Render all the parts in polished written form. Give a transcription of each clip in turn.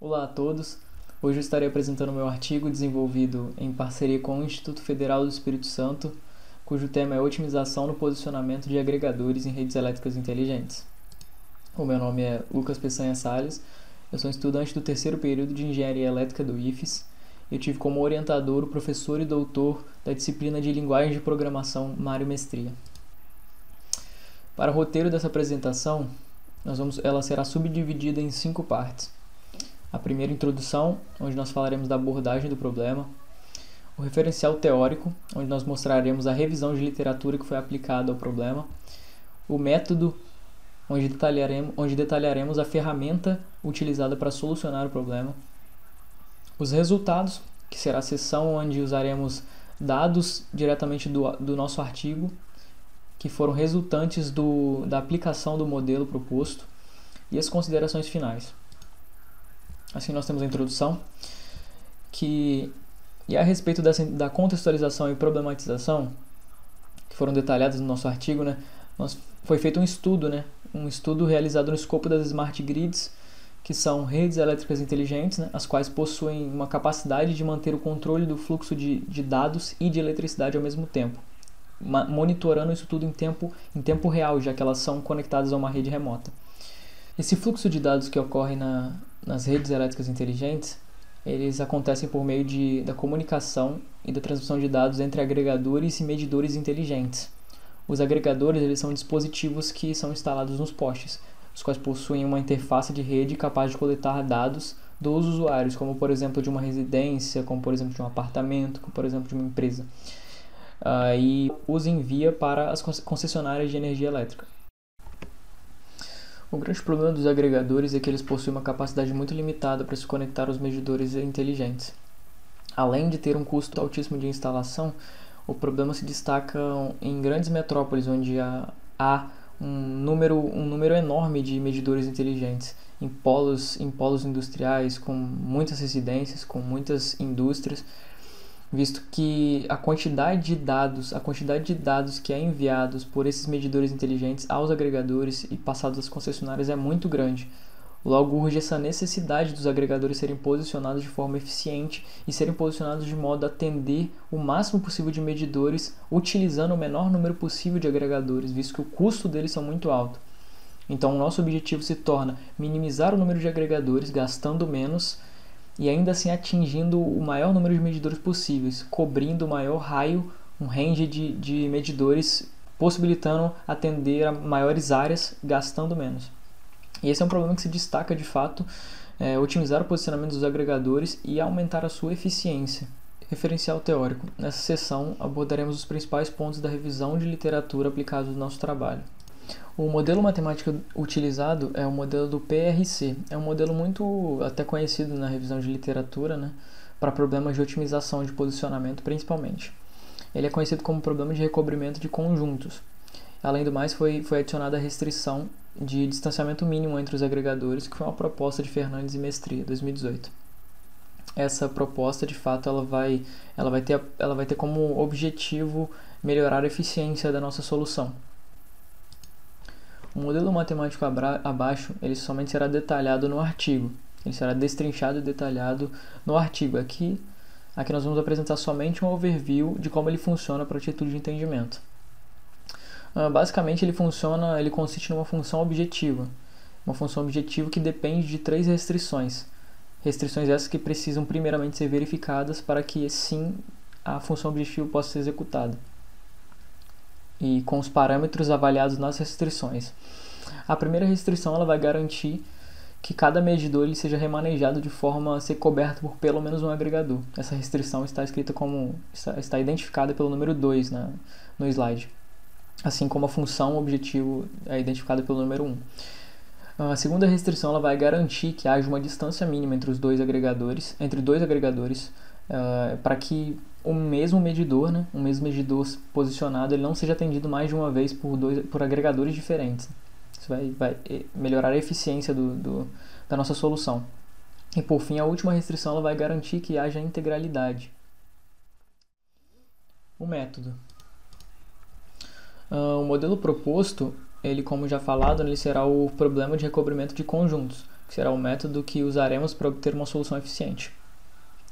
Olá a todos! Hoje eu estarei apresentando meu artigo desenvolvido em parceria com o Instituto Federal do Espírito Santo, cujo tema é Otimização no posicionamento de agregadores em redes elétricas inteligentes. O meu nome é Lucas Peçanha Salles, eu sou estudante do terceiro período de Engenharia Elétrica do IFES e eu tive como orientador o professor e doutor da disciplina de Linguagem de Programação Mário Mestria. Para o roteiro dessa apresentação, ela será subdividida em 5 partes. A primeira introdução, onde nós falaremos da abordagem do problema. O referencial teórico, onde nós mostraremos a revisão de literatura que foi aplicada ao problema. O método, onde detalharemos a ferramenta utilizada para solucionar o problema. Os resultados, que será a seção onde usaremos dados diretamente do nosso artigo, que foram resultantes da aplicação do modelo proposto. E as considerações finais. Assim, nós temos a introdução, e a respeito da contextualização e problematização, que foram detalhadas no nosso artigo, foi feito um estudo realizado no escopo das Smart Grids, que são redes elétricas inteligentes, as quais possuem uma capacidade de manter o controle do fluxo de dados e de eletricidade ao mesmo tempo, monitorando isso tudo em tempo real, já que elas são conectadas a uma rede remota. Esse fluxo de dados que ocorre nas redes elétricas inteligentes, eles acontecem por meio da comunicação e da transmissão de dados entre agregadores e medidores inteligentes. Os agregadores eles são dispositivos que são instalados nos postes, os quais possuem uma interface de rede capaz de coletar dados dos usuários, como por exemplo de uma residência, como por exemplo de um apartamento, como por exemplo de uma empresa, e os envia para as concessionárias de energia elétrica. O grande problema dos agregadores é que eles possuem uma capacidade muito limitada para se conectar aos medidores inteligentes. Além de ter um custo altíssimo de instalação, o problema se destaca em grandes metrópoles, onde há um número enorme de medidores inteligentes, em polos industriais, com muitas residências, com muitas indústrias, visto que a quantidade de dados que é enviados por esses medidores inteligentes aos agregadores e passados às concessionárias é muito grande. Logo, urge essa necessidade dos agregadores serem posicionados de forma eficiente e serem posicionados de modo a atender o máximo possível de medidores, utilizando o menor número possível de agregadores, visto que o custo deles são muito alto. Então, o nosso objetivo se torna minimizar o número de agregadores, gastando menos, e ainda assim atingindo o maior número de medidores possíveis, cobrindo o maior raio, um range de medidores, possibilitando atender a maiores áreas, gastando menos. E esse é um problema que se destaca de fato, otimizar o posicionamento dos agregadores e aumentar a sua eficiência. Referencial teórico. Nessa seção abordaremos os principais pontos da revisão de literatura aplicados no nosso trabalho. O modelo matemático utilizado é o modelo do PRC. É um modelo muito até conhecido na revisão de literatura, para problemas de otimização de posicionamento principalmente. Ele é conhecido como problema de recobrimento de conjuntos. Além do mais, foi adicionada a restrição de distanciamento mínimo entre os agregadores, que foi uma proposta de Fernandes e Mestria, 2018. Essa proposta, de fato, ela vai ter como objetivo melhorar a eficiência da nossa solução. O modelo matemático abaixo, ele somente será detalhado no artigo. Ele será destrinchado e detalhado no artigo. Aqui nós vamos apresentar somente um overview de como ele funciona para a título de entendimento. Basicamente, ele consiste numa função objetiva. Uma função objetiva que depende de 3 restrições. Restrições essas que precisam primeiramente ser verificadas para que, sim, a função objetiva possa ser executada, e com os parâmetros avaliados nas restrições. A primeira restrição ela vai garantir que cada medidor ele seja remanejado de forma a ser coberto por pelo menos um agregador. Essa restrição está identificada pelo número 2 no slide, assim como a função objetivo é identificada pelo número 1. A segunda restrição ela vai garantir que haja uma distância mínima entre dois agregadores, para que o mesmo medidor, um mesmo medidor posicionado, ele não seja atendido mais de uma vez por agregadores diferentes. Isso vai melhorar a eficiência da nossa solução. E por fim, a última restrição ela vai garantir que haja integralidade. O método. O modelo proposto, ele, como já falado, ele será o problema de recobrimento de conjuntos. que será o método que usaremos para obter uma solução eficiente.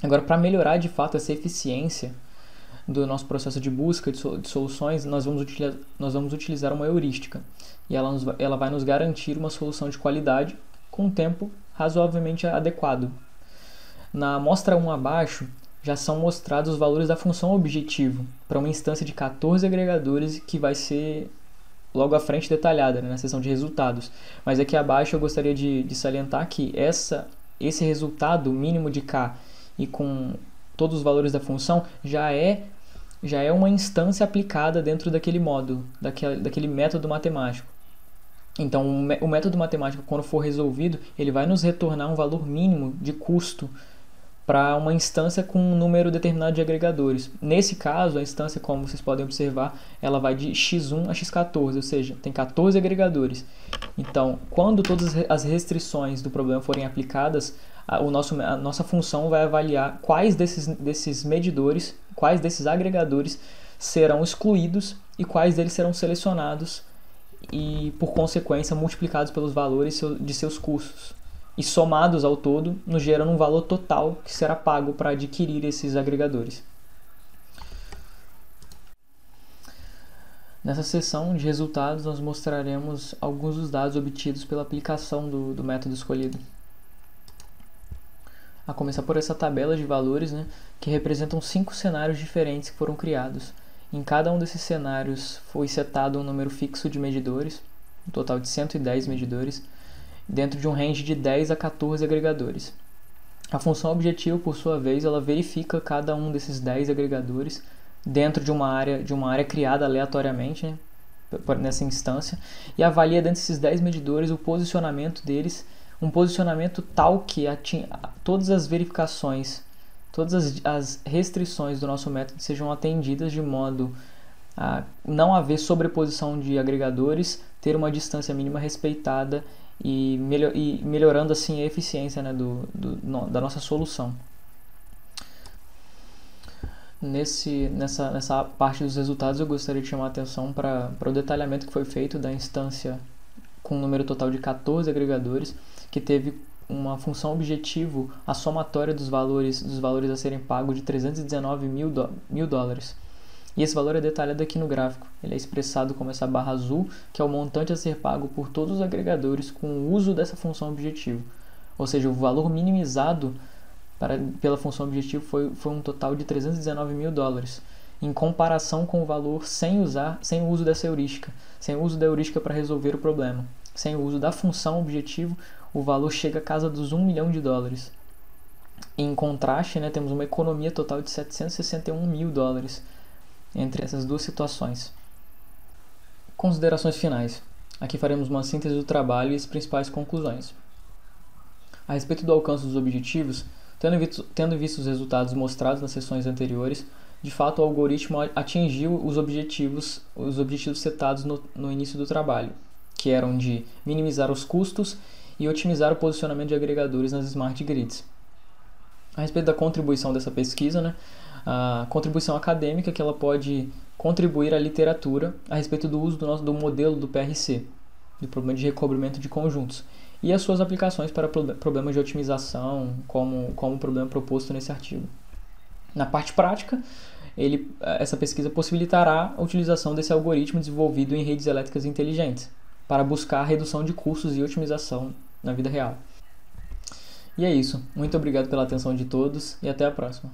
Agora, para melhorar de fato essa eficiência do nosso processo de busca de soluções, nós vamos utilizar uma heurística, e ela vai nos garantir uma solução de qualidade com um tempo razoavelmente adequado. Na amostra 1 abaixo, já são mostrados os valores da função objetivo para uma instância de 14 agregadores que vai ser logo à frente detalhada, né, na seção de resultados. Mas aqui abaixo eu gostaria de salientar que esse resultado mínimo de K e com todos os valores da função já é uma instância aplicada dentro daquele módulo, daquele método matemático. Então, o método matemático, quando for resolvido, ele vai nos retornar um valor mínimo de custo para uma instância com um número determinado de agregadores. Nesse caso, a instância, como vocês podem observar, ela vai de x1 a x14, ou seja, tem 14 agregadores. Então, quando todas as restrições do problema forem aplicadas, a nossa função vai avaliar quais desses medidores, quais desses agregadores serão excluídos e quais deles serão selecionados e, por consequência, multiplicados pelos valores de seus custos. E somados ao todo, nos gerando um valor total que será pago para adquirir esses agregadores. Nessa seção de resultados, nós mostraremos alguns dos dados obtidos pela aplicação do método escolhido. A começar por essa tabela de valores, né, que representam 5 cenários diferentes que foram criados. Em cada um desses cenários foi setado um número fixo de medidores, um total de 110 medidores, dentro de um range de 10 a 14 agregadores. A função objetivo, por sua vez, ela verifica cada um desses 10 agregadores dentro de uma área criada aleatoriamente, né, nessa instância, e avalia dentro desses 10 medidores o posicionamento deles, um posicionamento tal que todas as verificações, todas as restrições do nosso método sejam atendidas de modo a não haver sobreposição de agregadores, ter uma distância mínima respeitada e melhorando assim a eficiência, né, da nossa solução. Nessa parte dos resultados, eu gostaria de chamar a atenção para o detalhamento que foi feito da instância com um número total de 14 agregadores, que teve uma função objetivo, a somatória dos valores a serem pagos de 319 mil dólares. E esse valor é detalhado aqui no gráfico. Ele é expressado como essa barra azul, que é o montante a ser pago por todos os agregadores com o uso dessa função objetivo. Ou seja, o valor minimizado pela função objetivo foi um total de 319 mil dólares, em comparação com o valor sem o uso dessa heurística, sem o uso da heurística para resolver o problema. Sem o uso da função objetivo, o valor chega à casa dos 1 milhão de dólares. Em contraste, né, temos uma economia total de 761 mil dólares entre essas duas situações. Considerações finais. Aqui faremos uma síntese do trabalho e as principais conclusões. A respeito do alcance dos objetivos, tendo visto os resultados mostrados nas sessões anteriores, de fato o algoritmo atingiu os objetivos setados no início do trabalho, que eram de minimizar os custos e otimizar o posicionamento de agregadores nas Smart Grids. A respeito da contribuição dessa pesquisa, né, a contribuição acadêmica, que ela pode contribuir à literatura a respeito do uso do modelo do PRC, do problema de recobrimento de conjuntos, e as suas aplicações para problemas de otimização, como o problema proposto nesse artigo. Na parte prática, essa pesquisa possibilitará a utilização desse algoritmo desenvolvido em redes elétricas inteligentes, para buscar a redução de custos e otimização na vida real. E é isso. Muito obrigado pela atenção de todos e até a próxima.